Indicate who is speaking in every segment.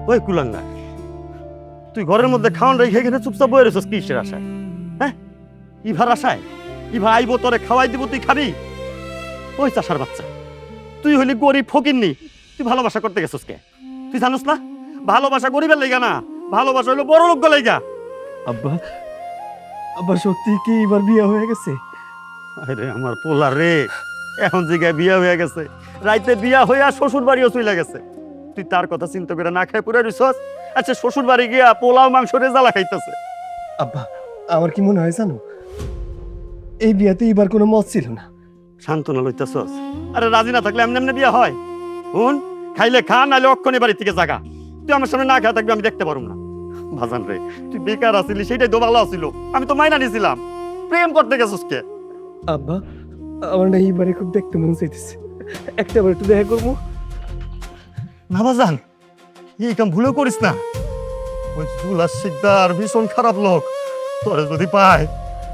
Speaker 1: ওই কুলাঙ্গা, তুই ঘরের মধ্যে খাওয়ান রেখে এখানে চুপচাপ বয়ে রয়েছিস কিসের আশায়? হ্যাঁ, ইভার আশায়? ইভা আইব তোরে খাওয়াই দিব, তুই খাবি? ওই চাষার বাচ্চা, তুই হইলি গরিব ফকিরনি, তুই ভালোবাসা করতে গেছিস কে? তুই জানোস না ভালোবাসা গরিবের লাইগা না, ভালোবাসা হইলো বড় লোক লাইগা।
Speaker 2: আব্বা, আব্বা সত্যি কি এবার বিয়ে হয়ে গেছে?
Speaker 1: আরে আমার পোলা রে, এখন জায়গায় বিয়া হয়ে গেছে, রাইতে বিয়া হইয়া শ্বশুর বাড়িও চলে গেছে। তুই তার কথা চিন্তা করে না খাই পুরে রইছস। আচ্ছা, শ্বশুর বাড়ি গিয়া পোলাও মাংস রেজালা খাইতেছে।
Speaker 2: আব্বা, আমার কি মনে হয় জানো, এই বিয়াতে এবার কোনো মত ছিল না।
Speaker 1: সান্ত্বনা লইতেছস? আরে রাজি না থাকলে এমনি এমনি বিয়া হয়? হুন, খাইলে খা, নাইলে অক্ষণে বাড়ি থেকে জাগা। তুই আমার সামনে না খাওয়া থাকবি, আমি দেখতে পারুম না। ভাজান রে, তুই বেকার আসিলি সেটাই তো ভালো আসিল, আমি তো মাইনা নিছিলাম। প্রেম করতে গেছিস কে?
Speaker 2: আব্বা, আমার না এইবারে খুব দেখতে মন চাইতেছে, একটা বার একটু দেখা করবো।
Speaker 1: না ভাজান, এই কাম ভুলেও করিস না। ওই চুলার শিকদার ভীষণ খারাপ লোক, তোরে যদি পায়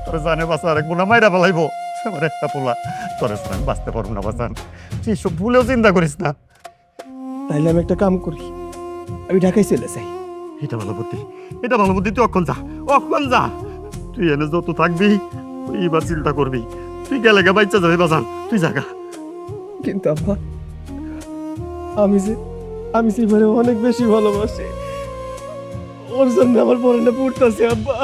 Speaker 1: তোরে জানে বাঁচা আর এক বোনা মাইরা ফেলাইবো। আমার একটা পোলা, তোরে ছাড়া আমি বাঁচতে পারবো না ভাজান। তুই সব ভুলেও চিন্তা করিস না।
Speaker 2: তাইলে আমি একটা কাম করি, আমি ঢাকায় চলে যাই।
Speaker 1: এটা ভালো বুদ্ধি, এটা ভালো বুদ্ধি। তুই অক্ষণ যা, অক্ষণ যা। তুই এনে যত থাকবি তুই এবার চিন্তা করবি। তুই গেলে গে বাচ্চা যাবি বাজান, তুই জাগা।
Speaker 2: কিন্তু আব্বা, আমি যে এবারে অনেক বেশি ভালোবাসি, ওর জন্য আমার পড়াটা পড়তেছে আব্বা।